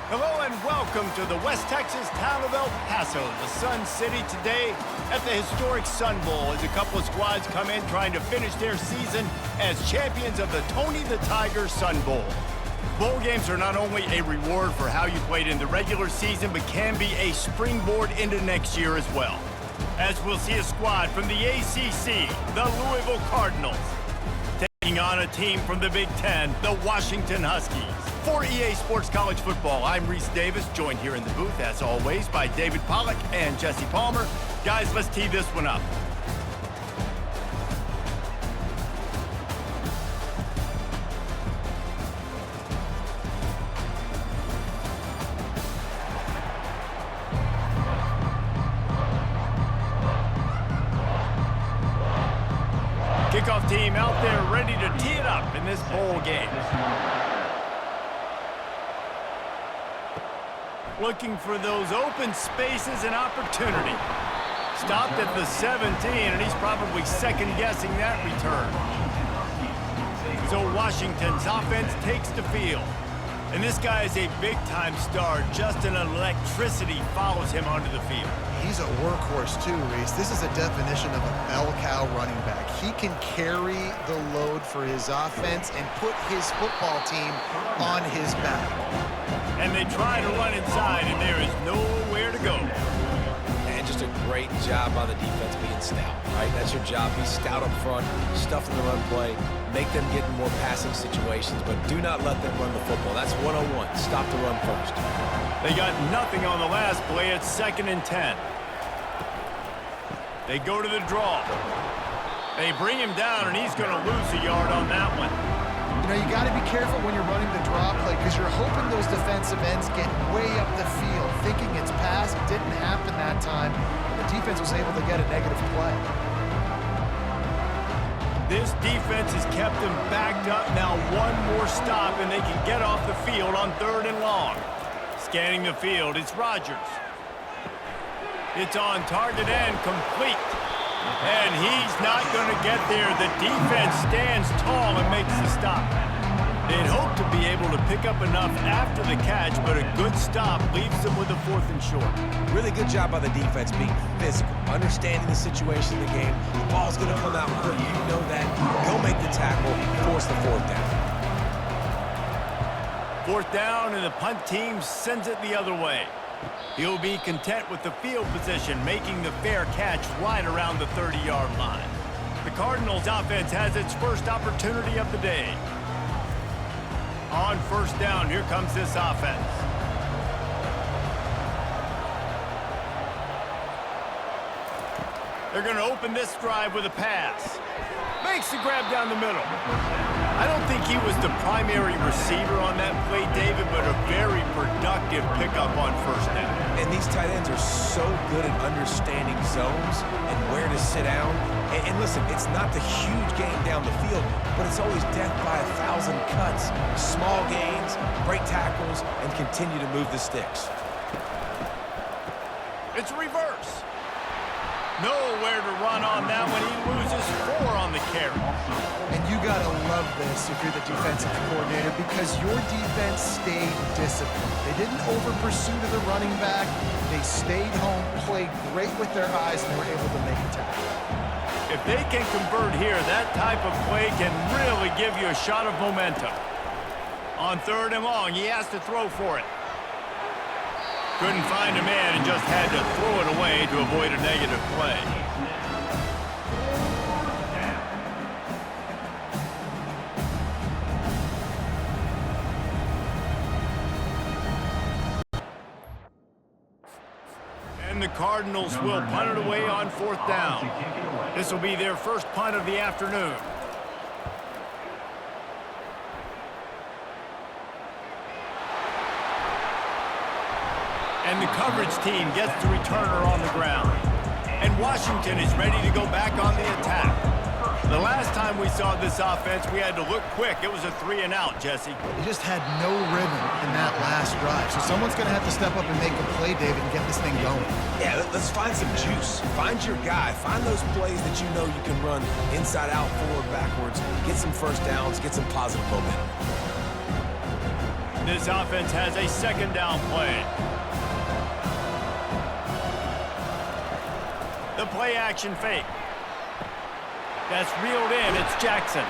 Hello and welcome to the West Texas town of El Paso, the Sun City, today at the historic Sun Bowl as a couple of squads come in trying to finish their season as champions of the Tony the Tiger Sun Bowl. Bowl games are not only a reward for how you played in the regular season, but can be a springboard into next year as well. As we'll see a squad from the ACC, the Louisville Cardinals, taking on a team from the Big Ten, the Washington Huskies. For EA Sports College Football, I'm Reese Davis, joined here in the booth, as always, by David Pollack and Jesse Palmer. Guys, let's tee this one up. Kickoff team out there ready to tee it up in this bowl game. Looking for those open spaces and opportunity. Stopped at the 17, and he's probably second-guessing that return. So Washington's offense takes the field. And this guy is a big-time star. Just an electricity follows him onto the field. He's a workhorse too, Reese. This is a definition of a bell cow running back. He can carry the load for his offense and put his football team on his back. And they try to run inside, and there is nowhere to go. And just a great job by the defense being stout, right? That's your job. Be stout up front, stuff in the run play, make them get in more passing situations, but do not let them run the football. That's 101. Stop the run first. They got nothing on the last play. It's 2nd and 10. They go to the draw. They bring him down, and he's going to lose a yard on that one. You know, you got to be careful when you're running the draw play because you're hoping those defensive ends get way up the field, thinking it's pass. It didn't happen that time. The defense was able to get a negative play. This defense has kept them backed up. Now one more stop, and they can get off the field on 3rd and long. Scanning the field, it's Rodgers. It's on target and complete. And he's not going to get there. The defense stands tall and makes the stop. They'd hope to be able to pick up enough after the catch, but a good stop leaves them with a 4th and short. Really good job by the defense being physical, understanding the situation in the game. The ball's going to come out quick. You know that. Go make the tackle, force the 4th down. 4th down, and the punt team sends it the other way. He'll be content with the field position, making the fair catch right around the 30-yard line. The Cardinals offense has its first opportunity of the day. On 1st down, here comes this offense. They're going to open this drive with a pass. Makes the grab down the middle. I don't think he was the primary receiver on that play, David, but a very productive pickup on 1st down. And these tight ends are so good at understanding zones and where to sit down. And listen, it's not the huge gain down the field, but it's always death by 1,000 cuts. Small gains, break tackles, and continue to move the sticks. It's reverse. Nowhere to run on that one. He loses 4 on the carry. And you got to love this if you're the defensive coordinator because your defense stayed disciplined. They didn't over-pursue to the running back. They stayed home, played great with their eyes, and were able to make a tackle. If they can convert here, that type of play can really give you a shot of momentum. On 3rd and long, he has to throw for it. Couldn't find a man and just had to throw it away to avoid a negative play. And the Cardinals will punt it away on 4th down. This will be their first punt of the afternoon. And the coverage team gets the returner on the ground. And Washington is ready to go back on the attack. The last time we saw this offense, we had to look quick. It was a 3-and-out, Jesse. They just had no rhythm in that last drive. So someone's going to have to step up and make a play, David, and get this thing going. Yeah, let's find some juice. Find your guy. Find those plays that you know you can run inside out, forward, backwards. Get some 1st downs. Get some positive momentum. This offense has a second down play. The play action fake. That's reeled in. It's Jackson.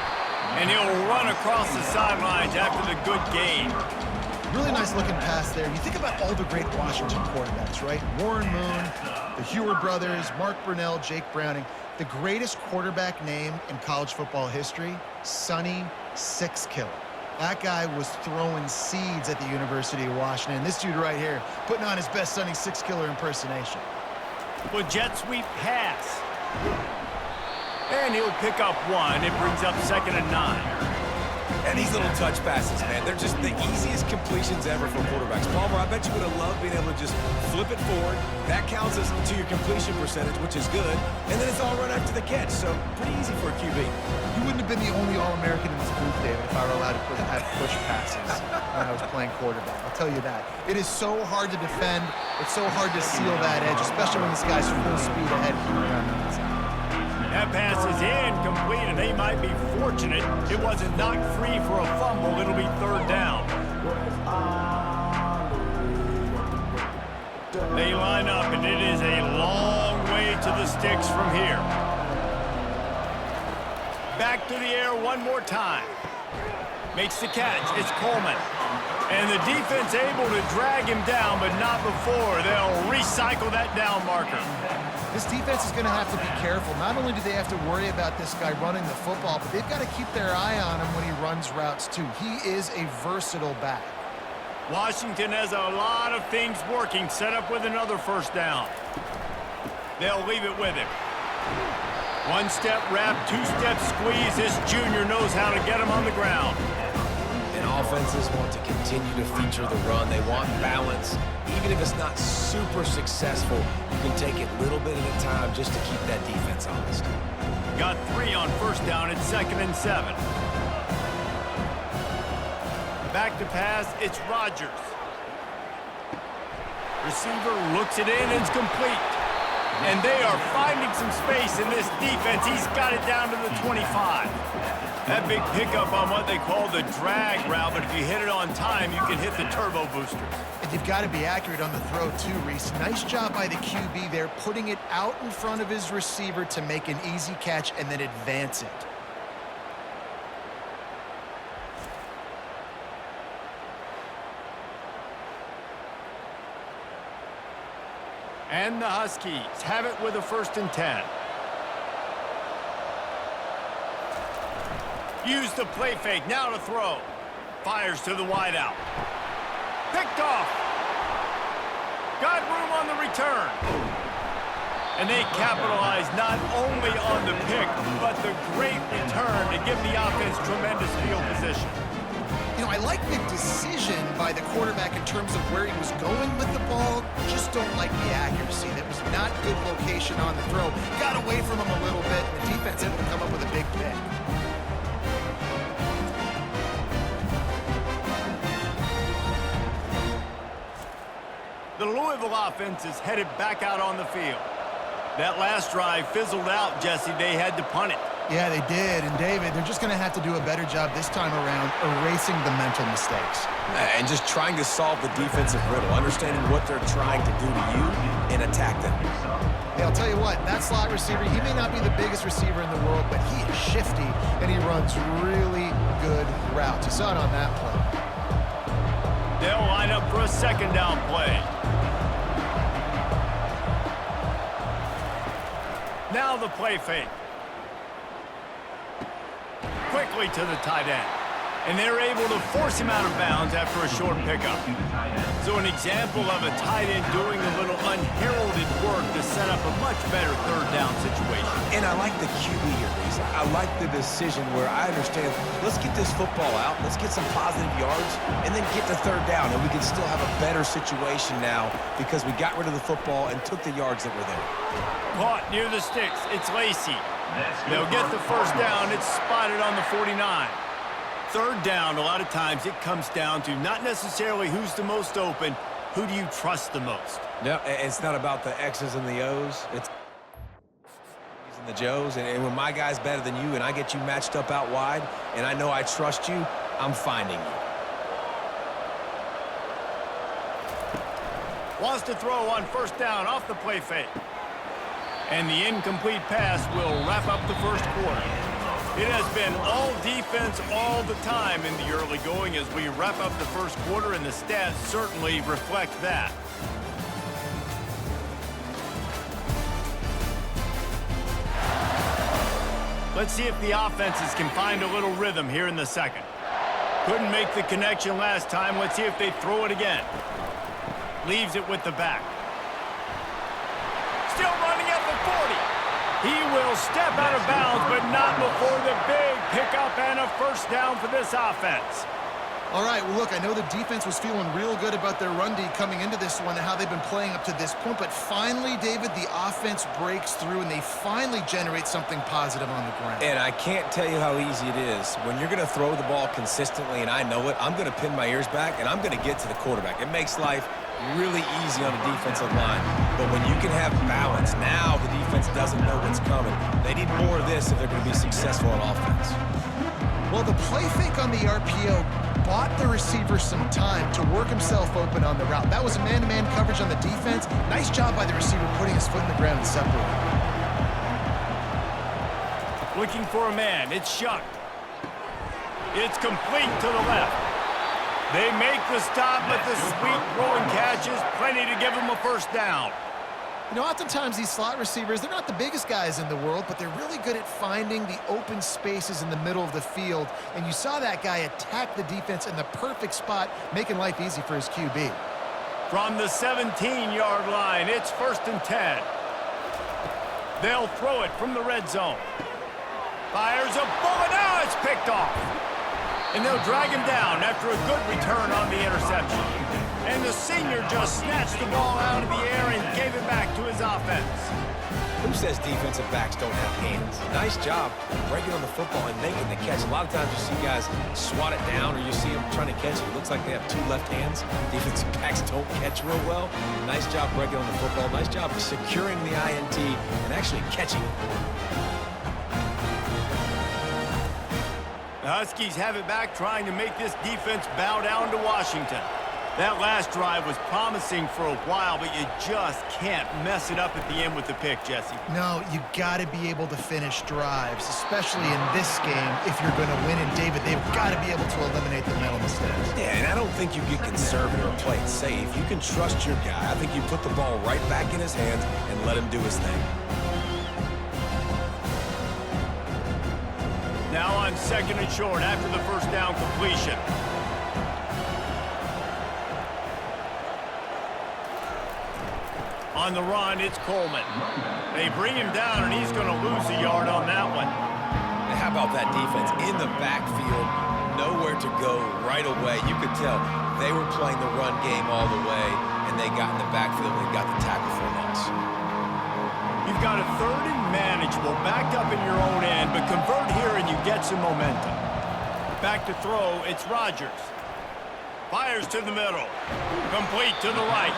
And he'll run across the sidelines after the good gain. Really nice looking pass there. You think about all the great Washington quarterbacks, right? Warren Moon, the Heward brothers, Mark Brunell, Jake Browning. The greatest quarterback name in college football history, Sonny Six Killer. That guy was throwing seeds at the University of Washington. This dude right here, putting on his best Sonny Six Killer impersonation. Well, jet sweep pass. And he'll pick up one. It brings up 2nd and 9. And these little touch passes, man, they're just the easiest completions ever for quarterbacks. Palmer, I bet you would have loved being able to just flip it forward. That counts as to your completion percentage, which is good. And then it's all run after the catch, so pretty easy for a QB. You wouldn't have been the only All-American in this booth, David, if I were allowed to have push passes when I was playing quarterback. I'll tell you that. It is so hard to defend. It's so hard to seal that edge, especially when this guy's full speed ahead coming around the outside. That pass is incomplete, and they might be fortunate it wasn't knocked free for a fumble. It'll be 3rd down. They line up, and it is a long way to the sticks from here. Back to the air one more time. Makes the catch. It's Coleman. And the defense able to drag him down, but not before. They'll recycle that down marker. This defense is going to have to be careful. Not only do they have to worry about this guy running the football, but they've got to keep their eye on him when he runs routes too. He is a versatile back. Washington has a lot of things working, set up with another 1st down. They'll leave it with him. 1-step wrap, 2-step squeeze. This junior knows how to get him on the ground. And offenses want to continue to feature the run. They want balance. Even if it's not super successful, you can take it little bit at a time just to keep that defense honest. Got 3 on 1st down. It's 2nd and 7. Back to pass. It's Rodgers. Receiver looks it in. It's complete. And they are finding some space in this defense. He's got it down to the 25. That big pickup on what they call the drag route, but if you hit it on time, you can hit the turbo booster. And you've got to be accurate on the throw too, Reese. Nice job by the QB there, putting it out in front of his receiver to make an easy catch and then advance it. And the Huskies have it with a 1st and 10. Use the play fake, now to throw. Fires to the wideout. Picked off. Got room on the return. And they capitalize not only on the pick, but the great return to give the offense tremendous field position. You know, I like the decision by the quarterback in terms of where he was going with the ball. Just don't like the accuracy. That was not good location on the throw. Got away from him a little bit, and the defense able to come up with a big pick. The Louisville offense is headed back out on the field. That last drive fizzled out, Jesse. They had to punt it. Yeah, they did. And, David, they're just going to have to do a better job this time around erasing the mental mistakes. And just trying to solve the defensive riddle, understanding what they're trying to do to you and attack them. Hey, I'll tell you what, that slot receiver, he may not be the biggest receiver in the world, but he is shifty, and he runs really good routes. You saw it on that play. They'll line up for a 2nd down play. Now the play fake. Quickly to the tight end. And they're able to force him out of bounds after a short pickup. So an example of a tight end doing a little unheralded work to set up a much better 3rd down situation. And I like the QB here, Reese. I like the decision where I understand, let's get this football out, let's get some positive yards, and then get to 3rd down, and we can still have a better situation now because we got rid of the football and took the yards that were there. Caught near the sticks. It's Lacey. They'll get the 1st down. It's spotted on the 49. 3rd down, a lot of times it comes down to not necessarily who's the most open, who do you trust the most? No, it's not about the X's and the O's. It's and the Joes. And when my guy's better than you and I get you matched up out wide and I know I trust you, I'm finding you. Wants to throw on first down off the play fake. And the incomplete pass will wrap up the first quarter. It has been all defense all the time in the early going as we wrap up the first quarter, and the stats certainly reflect that. Let's see if the offenses can find a little rhythm here in the second. Couldn't make the connection last time. Let's see if they throw it again. Leaves it with the back. Still running at the 40. He will step out of bounds, but not before the big pickup and a first down for this offense. All right, well, look, I know the defense was feeling real good about their run D coming into this one and how they've been playing up to this point, but finally, David, the offense breaks through and they finally generate something positive on the ground. And I can't tell you how easy it is. When you're going to throw the ball consistently, and I know it, I'm going to pin my ears back, and I'm going to get to the quarterback. It makes life really easy on the defensive line. But when you can have balance, now the defense doesn't know what's coming. They need more of this if they're going to be successful on offense. Well, the play fake on the RPO bought the receiver some time to work himself open on the route. That was a man-to-man coverage on the defense. Nice job by the receiver putting his foot in the ground and separating. Looking for a man. It's Shuck. It's complete to the left. They make the stop, but the sweet throwing catch is plenty to give them a first down. You know, oftentimes these slot receivers, they're not the biggest guys in the world, but they're really good at finding the open spaces in the middle of the field. And you saw that guy attack the defense in the perfect spot, making life easy for his QB. From the 17-yard line, it's 1st and 10. They'll throw it from the red zone. Fires a bullet. Now it's picked off. And they'll drag him down after a good return on the interception. And the senior just snatched the ball out of the air and gave it back to his offense. Who says defensive backs don't have hands? Nice job breaking on the football and making the catch. A lot of times you see guys swat it down or you see them trying to catch it. It looks like they have two left hands. Defensive backs don't catch real well. Nice job breaking on the football. Nice job securing the INT and actually catching it. The Huskies have it back, trying to make this defense bow down to Washington. That last drive was promising for a while, but you just can't mess it up at the end with the pick, Jesse. No, you got to be able to finish drives, especially in this game. If you're going to win, and David, they've got to be able to eliminate the mental mistakes. Yeah, and I don't think you get conservative or play it safe. You can trust your guy. I think you put the ball right back in his hands and let him do his thing. Now on 2nd and short after the first down completion. On the run, it's Coleman. They bring him down, and he's going to lose a yard on that one. And how about that defense in the backfield? Nowhere to go right away. You could tell they were playing the run game all the way, and they got in the backfield and got the tackle for a loss. You've got a 3rd and manageable, backed up in your own end, but convert here and you get some momentum. Back to throw, it's Rodgers. Fires to the middle. Complete to the right.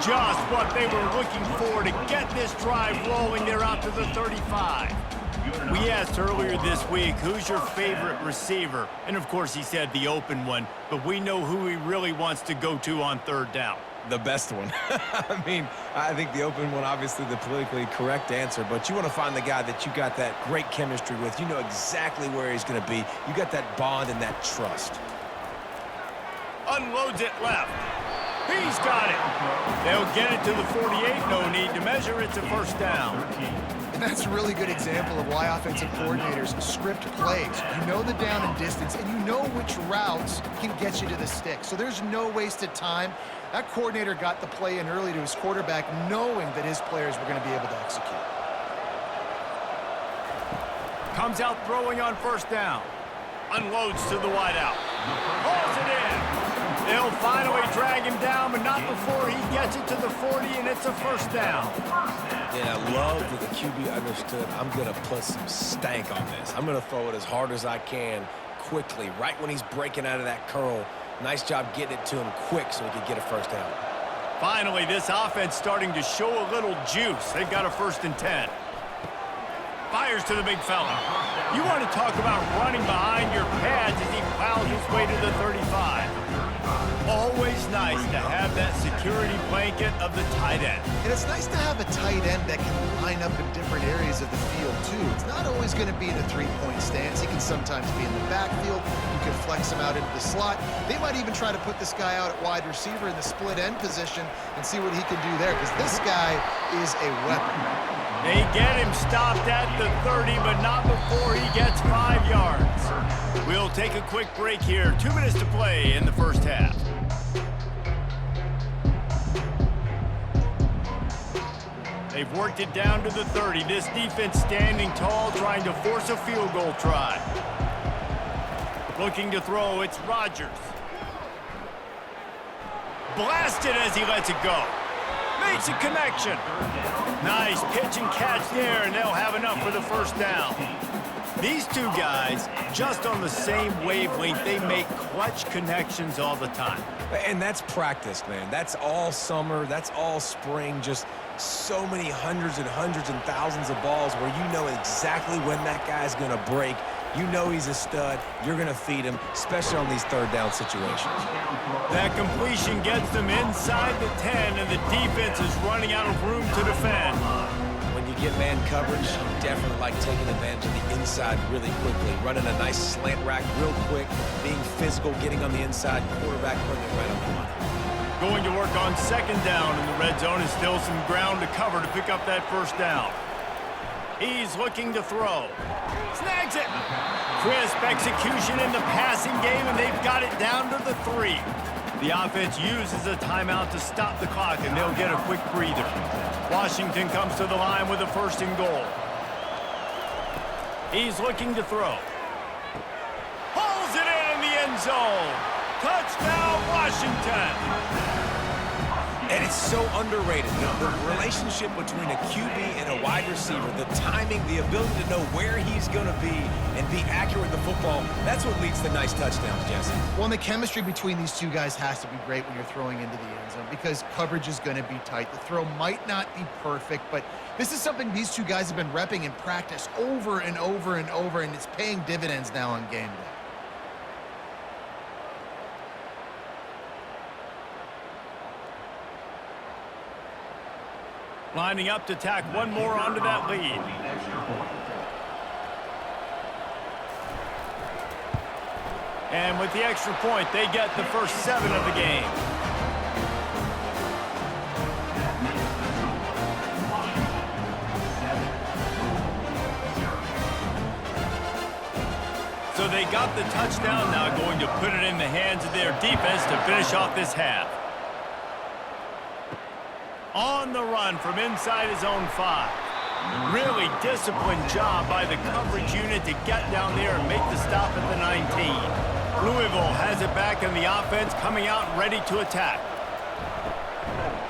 Just what they were looking for to get this drive rolling. They're out to the 35. We asked earlier this week, who's your favorite receiver? And of course he said the open one, but we know who he really wants to go to on 3rd down. The best one. I mean, I think the open one, obviously the politically correct answer, but you want to find the guy that you got that great chemistry with. You know exactly where he's going to be. You got that bond and that trust. Unloads it left. He's got it. They'll get it to the 48. No need to measure. It's a first down. And that's a really good example of why offensive coordinators script plays. You know the down and distance, and you know which routes can get you to the stick. So there's no wasted time. That coordinator got the play in early to his quarterback, knowing that his players were going to be able to execute. Comes out throwing on first down. Unloads to the wideout. Pulls it in. They'll finally drag him down, but not before he gets it to the 40, and it's a first down. Yeah, I love that the QB understood, I'm going to put some stank on this. I'm going to throw it as hard as I can, quickly, right when he's breaking out of that curl. Nice job getting it to him quick so he could get a first down. Finally, this offense starting to show a little juice. They've got a 1st and 10. Fires to the big fella. You want to talk about running behind your pads as he plows his way to the 35. All always nice to have that security blanket of the tight end. And it's nice to have a tight end that can line up in different areas of the field, too. It's not always going to be in a three-point stance. He can sometimes be in the backfield. You can flex him out into the slot. They might even try to put this guy out at wide receiver in the split end position and see what he can do there, because this guy is a weapon. They get him stopped at the 30, but not before he gets 5 yards. We'll take a quick break here. 2 minutes to play in the first half. They've worked it down to the 30. This defense standing tall, trying to force a field goal try. Looking to throw, it's Rodgers. Blasted as he lets it go. Makes a connection. Nice pitch and catch there, and they'll have enough for the first down. These two guys, just on the same wavelength, they make clutch connections all the time. And that's practice, man. That's all summer. That's all spring. Just so many hundreds and thousands of balls where you know exactly when that guy's going to break. You know he's a stud. You're going to feed him, especially on these third down situations. That completion gets them inside the 10, and the defense is running out of room to defend. When you get man coverage, you definitely like taking advantage of the inside really quickly. Running a nice slant rack real quick, being physical, getting on the inside, quarterback putting it right on the money. Going to work on second down in the red zone, and still some ground to cover to pick up that first down. He's looking to throw. Snags it. Crisp execution in the passing game, and they've got it down to the 3. The offense uses a timeout to stop the clock, and they'll get a quick breather. Washington comes to the line with a 1st and goal. He's looking to throw. Pulls it in the end zone. Touchdown, Washington. And it's so underrated. The relationship between a QB and a wide receiver, the timing, the ability to know where he's going to be and be accurate with the football, that's what leads to nice touchdowns, Jesse. Well, and the chemistry between these two guys has to be great when you're throwing into the end zone because coverage is going to be tight. The throw might not be perfect, but this is something these two guys have been repping in practice over and over and over, and it's paying dividends now on game day. Lining up to tack one more onto that lead. And with the extra point, they get the first 7 of the game. So they got the touchdown, now going to put it in the hands of their defense to finish off this half. On the run from inside his own 5. Really disciplined job by the coverage unit to get down there and make the stop at the 19. Louisville has it back in the offense, coming out ready to attack.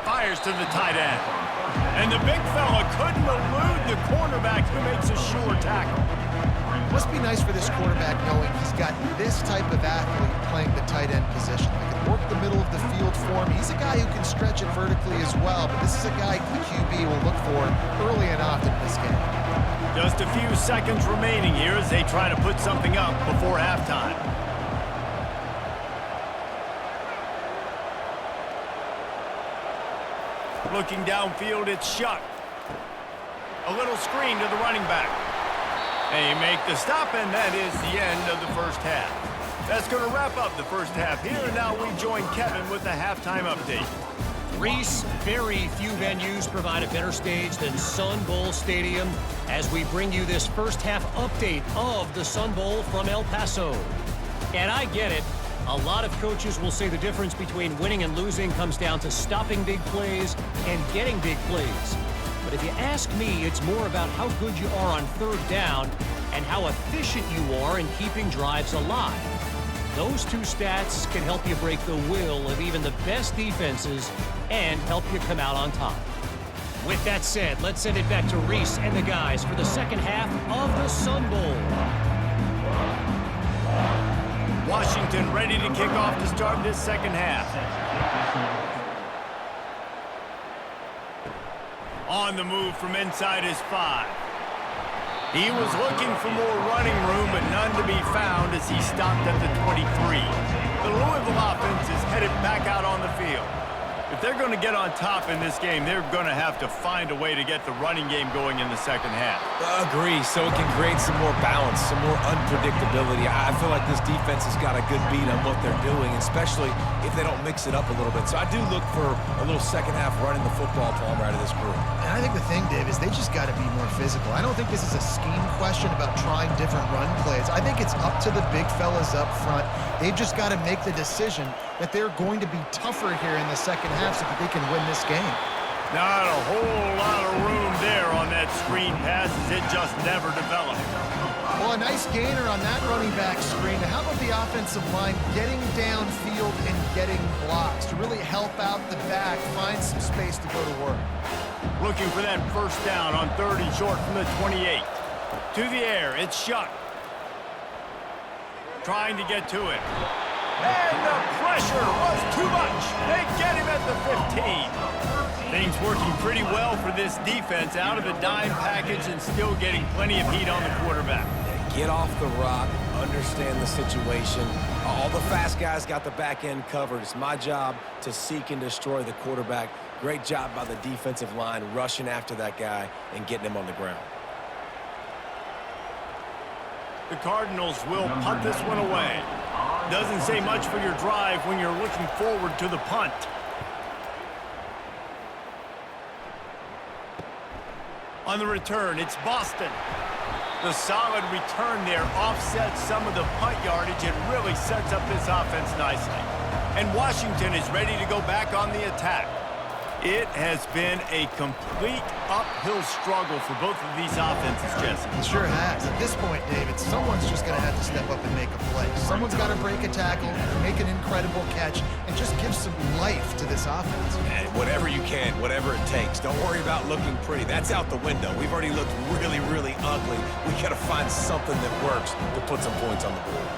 Fires to the tight end. And the big fella couldn't elude the cornerback who makes a sure tackle. Must be nice for this quarterback knowing he's got this type of athlete playing the tight end position. They can work the middle of the field for him. He's a guy who can stretch it vertically as well, but this is a guy the QB will look for early and often in this game. Just a few seconds remaining here as they try to put something up before halftime. Looking downfield, it's Shuck. A little screen to the running back. They make the stop, and that is the end of the first half. That's going to wrap up the first half here, and now we join Kevin with the halftime update. Reese, very few venues provide a better stage than Sun Bowl Stadium as we bring you this first half update of the Sun Bowl from El Paso. And I get it. A lot of coaches will say the difference between winning and losing comes down to stopping big plays and getting big plays. But if you ask me, it's more about how good you are on third down and how efficient you are in keeping drives alive. Those two stats can help you break the will of even the best defenses and help you come out on top. With that said, let's send it back to Reese and the guys for the second half of the Sun Bowl. Washington ready to kick off to start this second half. On the move from inside his 5. He was looking for more running room, but none to be found as he stopped at the 23. The Louisville offense is headed back out on the field. If they're going to get on top in this game, they're going to have to find a way to get the running game going in the second half. Agree, so it can create some more balance, some more unpredictability. I feel like this defense has got a good beat on what they're doing, especially if they don't mix it up a little bit. So I do look for a little second half running the football Palmer out of this group. And I think the thing, Dave, is they just got to be more physical. I don't think this is a scheme question about trying different run plays. I think it's up to the big fellas up front. They've just got to make the decision that they're going to be tougher here in the second half so that they can win this game. Not a whole lot of room there on that screen pass as it just never developed. Well, a nice gainer on that running back screen. How about the offensive line getting downfield and getting blocks to really help out the back, find some space to go to work? Looking for that first down on 3rd and short from the 28. To the air, it's Shuck. Trying to get to it. And the pressure was too much. They get him at the 15. Things working pretty well for this defense out of the dime package and still getting plenty of heat on the quarterback. Get off the rock, understand the situation. All the fast guys got the back end covered. It's my job to seek and destroy the quarterback. Great job by the defensive line rushing after that guy and getting him on the ground. The Cardinals will punt this one away. Doesn't say much for your drive when you're looking forward to the punt. On the return, it's Boston. The solid return there offsets some of the punt yardage and really sets up this offense nicely. And Washington is ready to go back on the attack. It has been a complete uphill struggle for both of these offenses, Jesse. It sure has. At this point, David, someone's just going to have to step up and make a play. Someone's got to break a tackle, make an incredible catch, and just give some life to this offense. And whatever you can, whatever it takes. Don't worry about looking pretty. That's out the window. We've already looked really, really ugly. We got to find something that works to put some points on the board.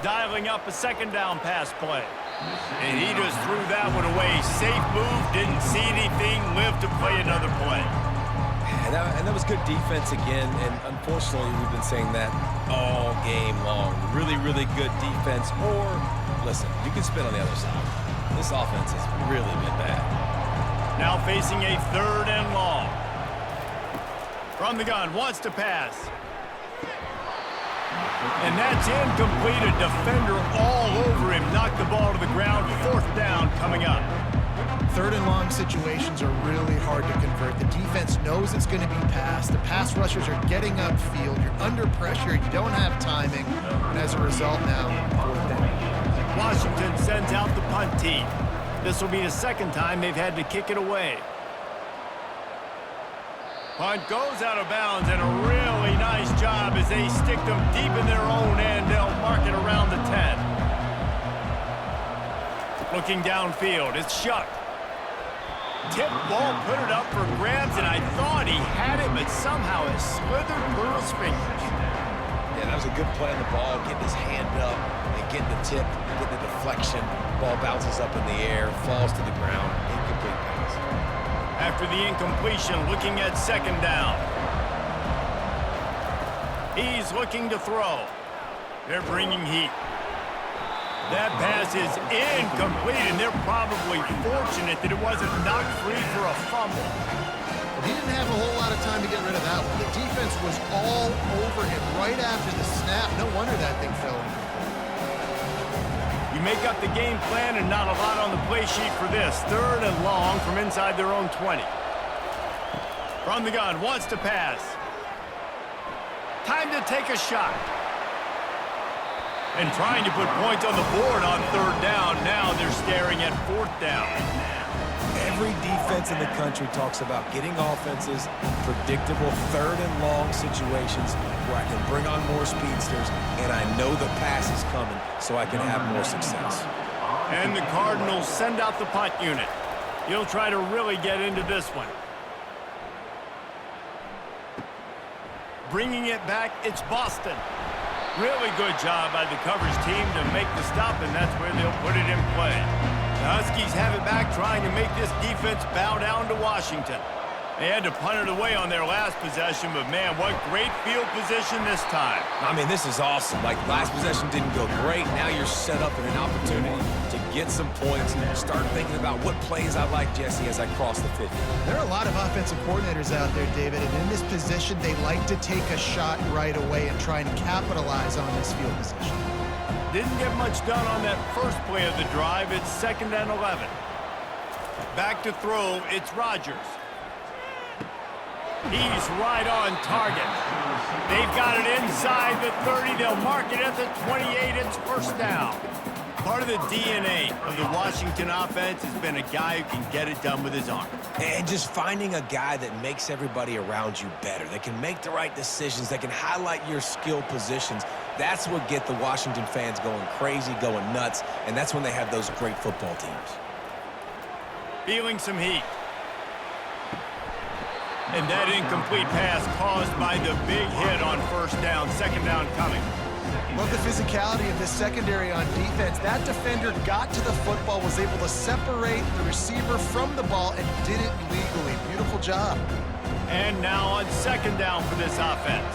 Dialing up a second down pass play. And he just threw that one away. Safe move, didn't see anything, lived to play another play. And that was good defense again, and unfortunately we've been saying that all game long. Really, really good defense, or, listen, you can spin on the other side. This offense has really been bad. Now facing a 3rd and long. From the gun, wants to pass. And that's incomplete. A defender all over him. Knocked the ball to the ground. 4th down coming up. 3rd and long situations are really hard to convert. The defense knows it's going to be passed. The pass rushers are getting upfield. You're under pressure. You don't have timing. And as a result now, 4th down. Washington sends out the punt team. This will be the second time they've had to kick it away. Punt goes out of bounds, and a really nice job as they stick them deep in their own end. They'll mark it around the 10. Looking downfield, it's Shuck. Tip ball, put it up for grabs, and I thought he had it, but somehow it slithered through his fingers. Yeah, that was a good play on the ball, getting his hand up and getting the tip, getting the deflection. Ball bounces up in the air, falls to the ground, incomplete pass. After the incompletion, looking at 2nd down. He's looking to throw. They're bringing heat. That pass is incomplete, and they're probably fortunate that it wasn't knocked free for a fumble. He didn't have a whole lot of time to get rid of that one. The defense was all over him right after the snap. No wonder that thing fell. You make up the game plan and not a lot on the play sheet for this. 3rd and long from inside their own 20. From the gun, wants to pass. Time to take a shot. And trying to put points on the board on 3rd down. Now they're staring at 4th down. Every defense in the country talks about getting offenses in predictable 3rd and long situations where I can bring on more speedsters and I know the pass is coming so I can have more success. And the Cardinals send out the punt unit. He'll try to really get into this one. Bringing it back, it's Boston. Really good job by the coverage team to make the stop, and that's where they'll put it in play. The Huskies have it back, trying to make this defense bow down to Washington. They had to punt it away on their last possession, but man, what great field position this time. I mean, this is awesome. Like, last possession didn't go great. Now you're set up in an opportunity to get some points and start thinking about what plays I like, Jesse, as I cross the 50. There are a lot of offensive coordinators out there, David, and in this position, they like to take a shot right away and try and capitalize on this field position. Didn't get much done on that first play of the drive. It's 2nd and 11. Back to throw, it's Rodgers. He's right on target. They've got it inside the 30. They'll mark it at the 28. It's first down. Part of the DNA of the Washington offense has been a guy who can get it done with his arm. And just finding a guy that makes everybody around you better. That can make the right decisions. That can highlight your skill positions. That's what get the Washington fans going crazy, going nuts. And that's when they have those great football teams. Feeling some heat. And that incomplete pass caused by the big hit on first down. 2nd down coming. Love the physicality of this secondary on defense. That defender got to the football, was able to separate the receiver from the ball, and did it legally. Beautiful job. And now on 2nd down for this offense.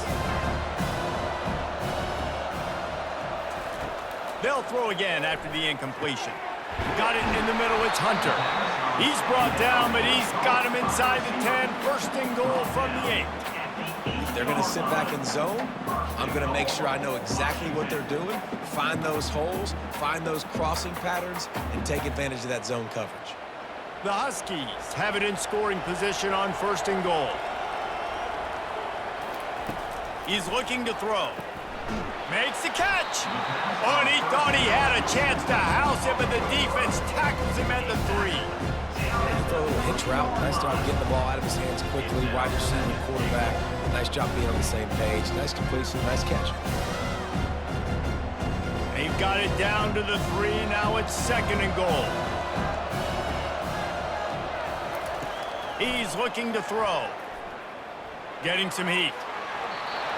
They'll throw again after the incompletion. Got it in the middle, it's Hunter. He's brought down, but he's got him inside the 10. 1st and goal from the 8. If they're going to sit back in zone, I'm going to make sure I know exactly what they're doing, find those holes, find those crossing patterns, and take advantage of that zone coverage. The Huskies have it in scoring position on 1st and goal. He's looking to throw. Makes the catch. Oh, and he thought he had a chance to house it, but the defense tackles him at the 3. Throw a little hitch route. Nice job getting the ball out of his hands quickly. Wide receiver, quarterback. Nice job being on the same page. Nice completion. Nice catch. They've got it down to the 3. Now it's 2nd and goal. He's looking to throw. Getting some heat.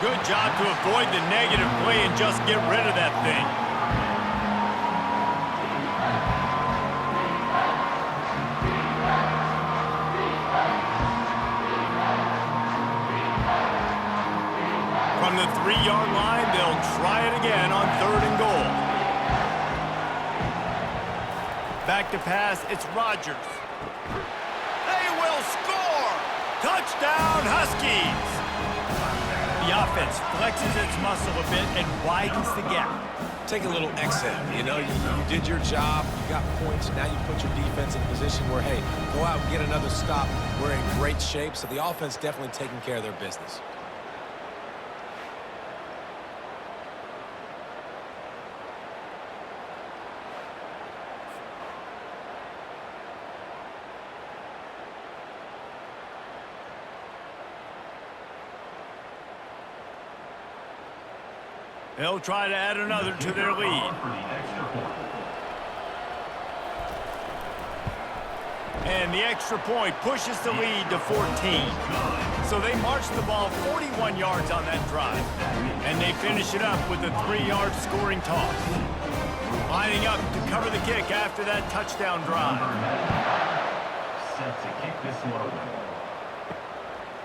Good job to avoid the negative play and just get rid of that thing. From the 3-yard line, they'll try it again on 3rd and goal. Back to pass, it's Rodgers. They will score! Touchdown, Huskies! The offense flexes its muscle a bit and widens the gap. Take a little exhale. You know, you did your job. You got points. Now you put your defense in a position where, hey, go out and get another stop. We're in great shape. So the offense definitely taking care of their business. They'll try to add another to their lead. And the extra point pushes the lead to 14. So they march the ball 41 yards on that drive. And they finish it up with a 3-yard scoring toss. Lining up to cover the kick after that touchdown drive. Set to kick this one.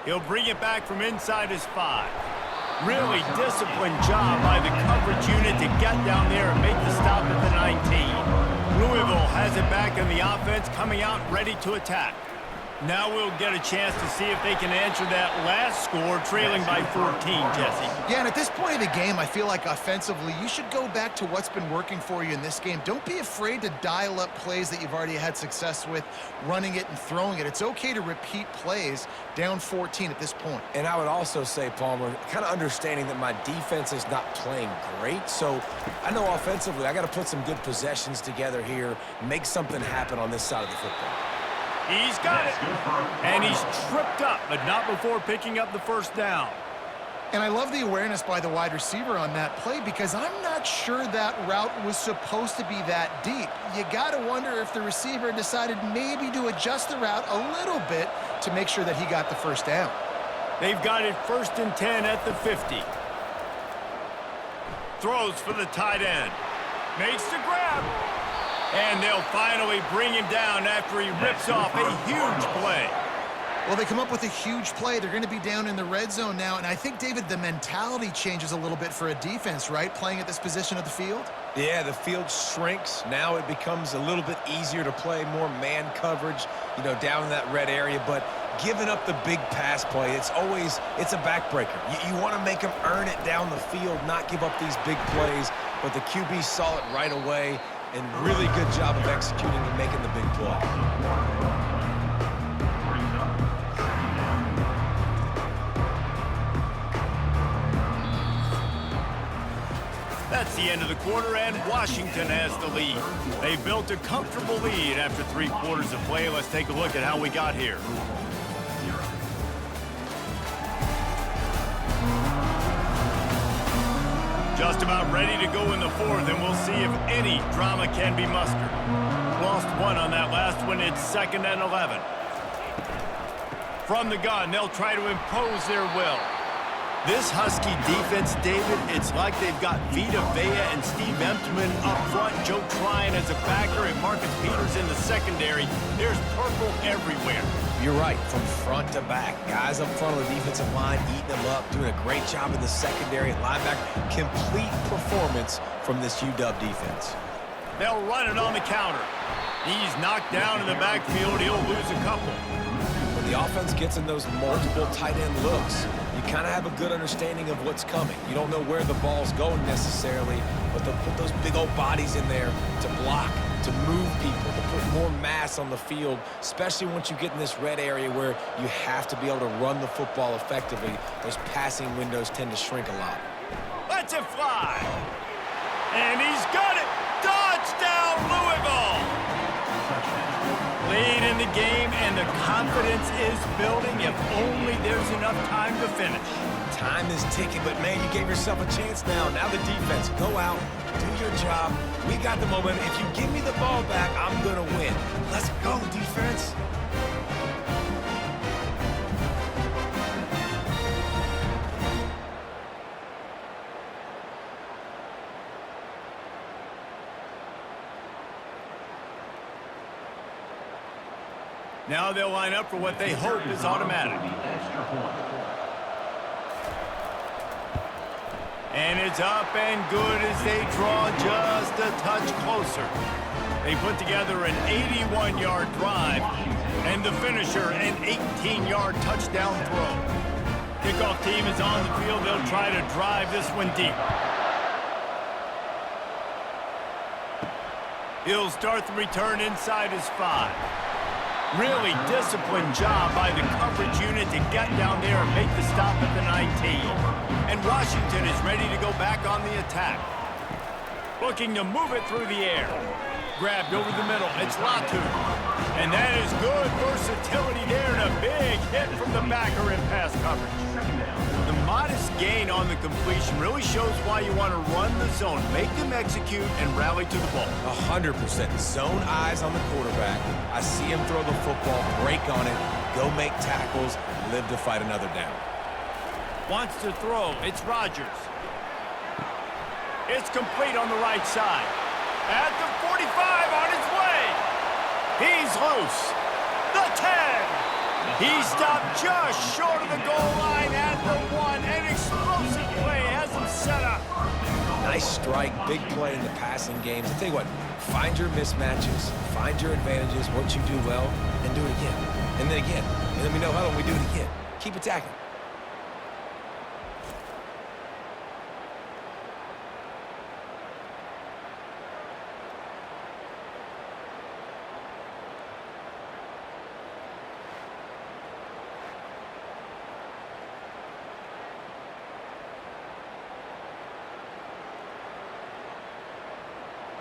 He'll bring it back from inside his 5. Really disciplined job by the coverage unit to get down there and make the stop at the 19. Louisville has it back in the offense, coming out ready to attack. Now we'll get a chance to see if they can answer that last score, trailing by 14, Jesse. Yeah, and at this point of the game, I feel like offensively, you should go back to what's been working for you in this game. Don't be afraid to dial up plays that you've already had success with, running it and throwing it. It's okay to repeat plays down 14 at this point. And I would also say, Palmer, kind of understanding that my defense is not playing great. So I know offensively, I got to put some good possessions together here, make something happen on this side of the football. He's got it. And he's tripped up, but not before picking up the first down. And I love the awareness by the wide receiver on that play because I'm not sure that route was supposed to be that deep. You got to wonder if the receiver decided maybe to adjust the route a little bit to make sure that he got the first down. They've got it 1st and 10 at the 50. Throws for the tight end. Makes the grab. And they'll finally bring him down after he rips off a huge play. Well, they come up with a huge play. They're going to be down in the red zone now, and I think, David, the mentality changes a little bit for a defense, right, playing at this position of the field? Yeah, the field shrinks. Now it becomes a little bit easier to play, more man coverage, down in that red area. But giving up the big pass play, it's a backbreaker. You want to make them earn it down the field, not give up these big plays. But the QB saw it right away, and really good job of executing and making the big play. That's the end of the quarter, and Washington has the lead. They built a comfortable lead after 3 quarters of play. Let's take a look at how we got here. Just about ready to go in the 4th, and we'll see if any drama can be mustered. Lost 1 on that last one. It's 2nd and 11. From the gun, they'll try to impose their will. This Husky defense, David, it's like they've got Vita Vea and Steve Emtman up front, Joe Tryon as a backer, and Marcus Peters in the secondary. There's purple everywhere. You're right, from front to back. Guys up front of the defensive line eating them up, doing a great job in the secondary at linebacker. Complete performance from this UW defense. They'll run it on the counter. He's knocked down in the backfield. He'll lose a couple. When the offense gets in those multiple tight end looks, you kind of have a good understanding of what's coming. You don't know where the ball's going necessarily, but they'll put those big old bodies in there to block, to move people, to put more mass on the field, especially once you get in this red area where you have to be able to run the football effectively. Those passing windows tend to shrink a lot. Lets it fly. And he's got it. Touchdown, Louisville. Lead in the game, and the confidence is building if only there's enough time to finish. Time is ticking, but, man, you gave yourself a chance now. Now the defense, go out, do your job. We got the momentum. If you give me the ball back, I'm going to win. Let's go, defense. Now they'll line up for what they hope is automatic. And it's up and good as they draw just a touch closer. They put together an 81-yard drive, and the finisher, an 18-yard touchdown throw. Kickoff team is on the field. They'll try to drive this one deep. He'll start the return inside his 5. Really disciplined job by the coverage unit to get down there and make the stop at the 19. And Washington is ready to go back on the attack. Looking to move it through the air. Grabbed over the middle. It's Latu. And that is good versatility there, and a big hit from the backer in pass coverage. The modest gain on the completion really shows why you want to run the zone, make them execute, and rally to the ball. 100%. Zone eyes on the quarterback. I see him throw the football, break on it, go make tackles, live to fight another down. Wants to throw. It's Rodgers. It's complete on the right side. At the 45 on his way. He's loose. The 10. He stopped just short of the goal line at the 1. An explosive play has him set up. Nice strike, big play in the passing games. I tell you what, find your mismatches, find your advantages, what you do well, and do it again. And then again. And then we know how we do it again. Keep attacking.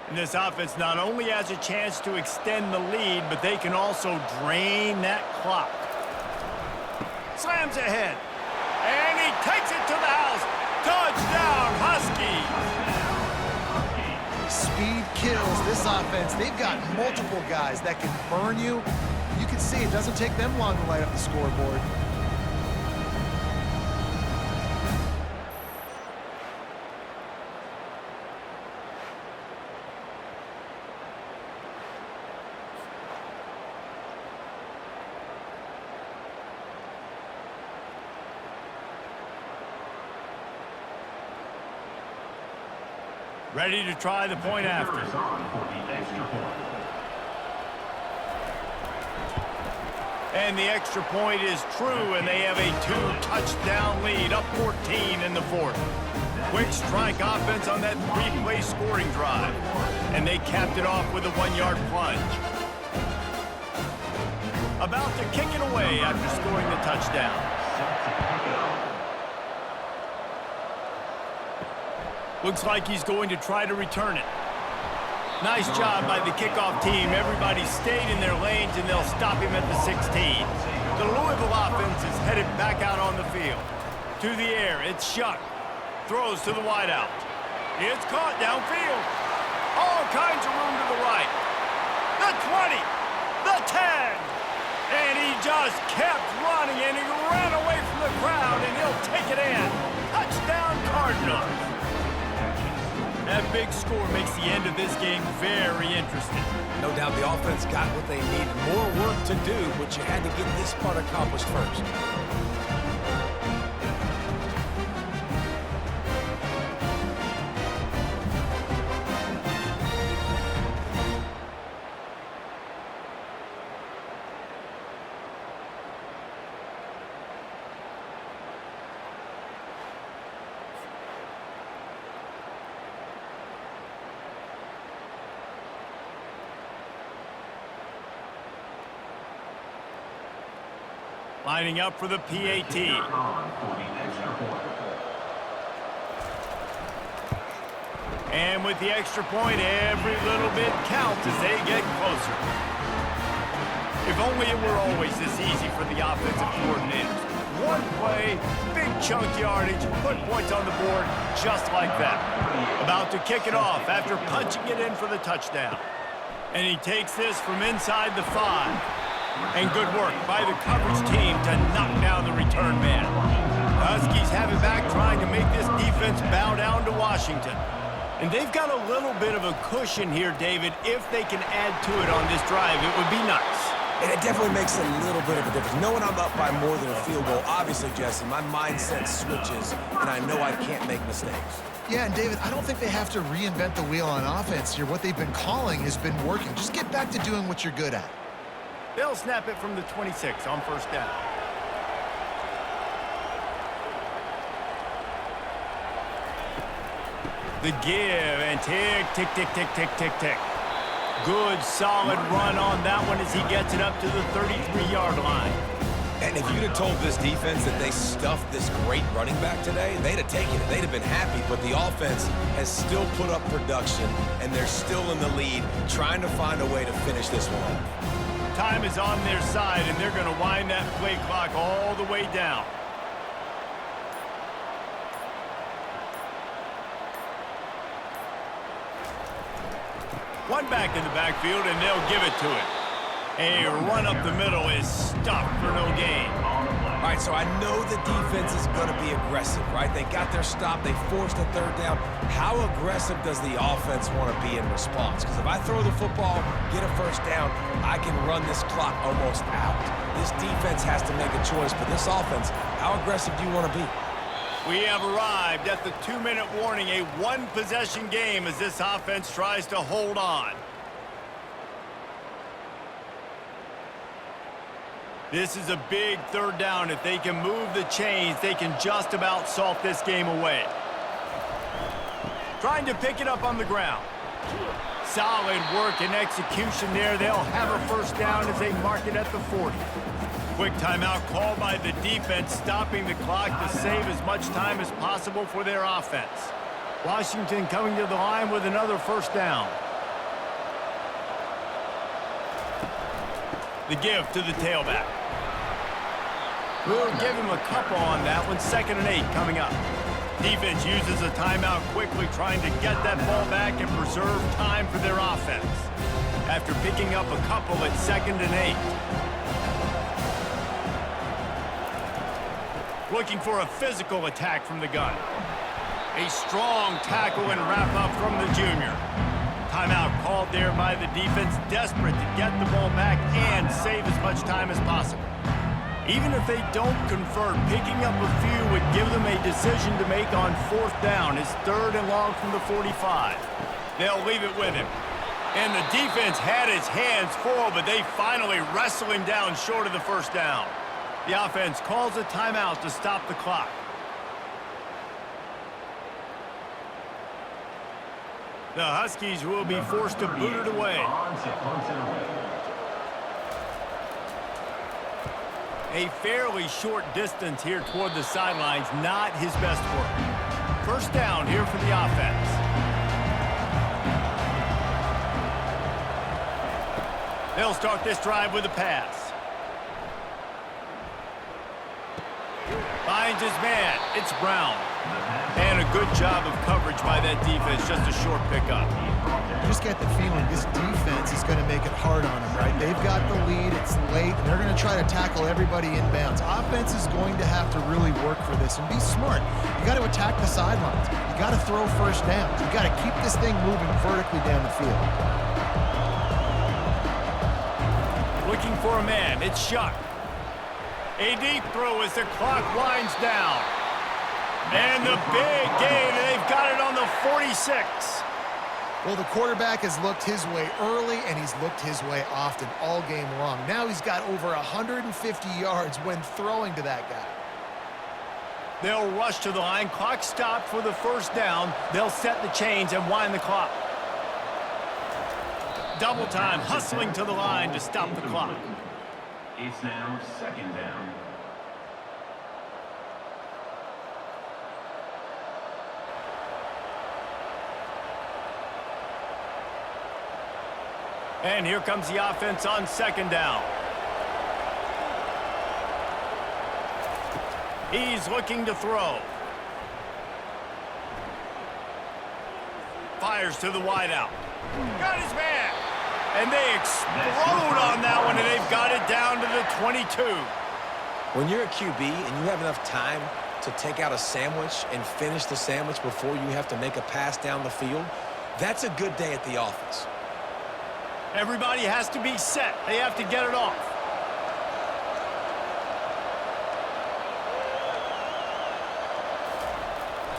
And this offense not only has a chance to extend the lead, but they can also drain that clock. Slams ahead. And he takes it to the house. Touchdown, Huskies. Speed kills this offense. They've got multiple guys that can burn you. You can see it doesn't take them long to light up the scoreboard. Ready to try the point after. Is on for the extra point. And the extra point is true, and they have a 2-touchdown lead, up 14 in the fourth. Quick strike offense on that 3-play scoring drive. And they capped it off with a 1-yard plunge. About to kick it away after scoring the touchdown. Looks like he's going to try to return it. Nice job by the kickoff team. Everybody stayed in their lanes, and they'll stop him at the 16. The Louisville offense is headed back out on the field. To the air, it's Shuck. Throws to the wideout. It's caught downfield. All kinds of room to the right. The 20. The 10. And he just kept running, and he ran away from the crowd, and he'll take it in. Touchdown, Cardinals. That big score makes the end of this game very interesting. No doubt the offense got what they need. More work to do, but you had to get this part accomplished first. Lining up for the PAT. And with the extra point, every little bit counts as they get closer. If only it were always this easy for the offensive coordinators. One play, big chunk yardage, put points on the board just like that. About to kick it off after punching it in for the touchdown. And he takes this from inside the 5. And good work by the coverage team to knock down the return man. The Huskies have it back, trying to make this defense bow down to Washington. And they've got a little bit of a cushion here, David. If they can add to it on this drive, it would be nice. And it definitely makes a little bit of a difference. Knowing I'm up by more than a field goal, obviously, Jesse, my mindset switches, and I know I can't make mistakes. Yeah, and David, I don't think they have to reinvent the wheel on offense here. What they've been calling has been working. Just get back to doing what you're good at. They'll snap it from the 26 on first down. The give, and tick, tick, tick, tick, tick, tick, tick. Good, solid run on that one as he gets it up to the 33-yard line. And if you'd have told this defense that they stuffed this great running back today, they'd have taken it. They'd have been happy, but the offense has still put up production, and they're still in the lead, trying to find a way to finish this one off. Time is on their side, and they're going to wind that play clock all the way down. One back in the backfield, and they'll give it to it. A run up the middle is stopped for no gain. All right, so I know the defense is going to be aggressive, right? They got their stop. They forced a third down. How aggressive does the offense want to be in response? Because if I throw the football, get a first down, I can run this clock almost out. This defense has to make a choice, but this offense, how aggressive do you want to be? We have arrived at the 2-minute warning, a one-possession game as this offense tries to hold on. This is a big third down. If they can move the chains, they can just about salt this game away. Trying to pick it up on the ground. Solid work and execution there. They'll have a first down as they mark it at the 40. Quick timeout called by the defense, stopping the clock to save as much time as possible for their offense. Washington coming to the line with another first down. The give to the tailback. We'll give him a couple on that one. 2nd and 8 coming up. Defense uses a timeout quickly, trying to get that ball back and preserve time for their offense. After picking up a couple at 2nd and 8. Looking for a physical attack from the gun. A strong tackle and wrap up from the junior. Timeout called there by the defense, desperate to get the ball back and save as much time as possible. Even if they don't convert, picking up a few would give them a decision to make on 4th down. It's 3rd and long from the 45. They'll leave it with him. And the defense had his hands full, but they finally wrestle him down short of the 1st down. The offense calls a timeout to stop the clock. The Huskies will be forced to boot it away. A fairly short distance here toward the sidelines, not his best work. 1st down here for the offense. They'll start this drive with a pass. Finds his man. It's Brown. And a good job of coverage by that defense. Just a short pickup. You just get the feeling this defense is going to make it hard on them, right? They've got the lead. It's late, and they're going to try to tackle everybody inbounds. Offense is going to have to really work for this and be smart. You got to attack the sidelines. You got to throw 1st downs. You got to keep this thing moving vertically down the field. Looking for a man. It's Shuck. A deep throw as the clock winds down. And the big gain, and they've got it on the 46. Well, the quarterback has looked his way early, and he's looked his way often all game long. Now he's got over 150 yards when throwing to that guy. They'll rush to the line. Clock stopped for the 1st down. They'll set the chains and wind the clock. Double time, hustling to the line to stop the clock. It's now 2nd down. And here comes the offense on 2nd down. He's looking to throw. Fires to the wideout. Got his man. And they explode on that one, and they've got it down to the 22. When you're a QB and you have enough time to take out a sandwich and finish the sandwich before you have to make a pass down the field, that's a good day at the office. Everybody has to be set. They have to get it off.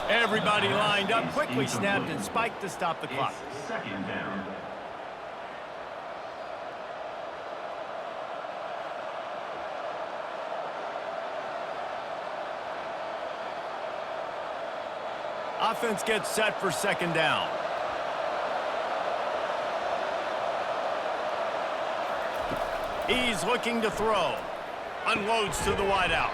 Everybody lined up, quickly snapped and spiked to stop the clock. It's 2nd down. Offense gets set for 2nd down. He's looking to throw. Unloads to the wideout.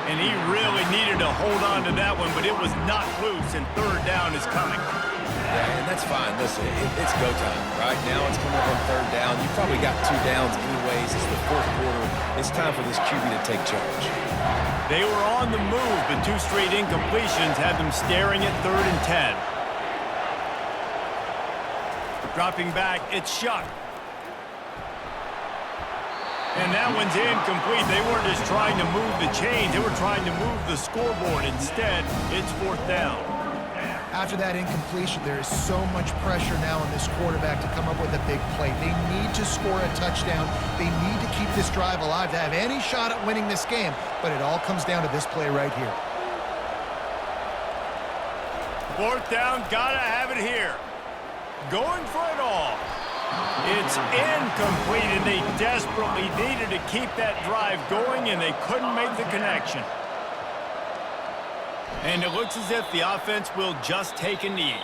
And he really needed to hold on to that one, but it was not loose, and 3rd down is coming. Yeah, and that's fine. Listen, it's go time. Right now it's coming up on 3rd down. You probably got 2 downs anyways. It's the 4th quarter. It's time for this QB to take charge. They were on the move, but 2 straight incompletions had them staring at 3rd and 10. Dropping back, it's Shuck. And that one's incomplete. They weren't just trying to move the chains. They were trying to move the scoreboard. Instead, it's 4th down. After that incompletion, there is so much pressure now on this quarterback to come up with a big play. They need to score a touchdown. They need to keep this drive alive to have any shot at winning this game. But it all comes down to this play right here. 4th down, gotta have it here. Going for it all. It's incomplete, and they desperately needed to keep that drive going, and they couldn't make the connection. And it looks as if the offense will just take a knee.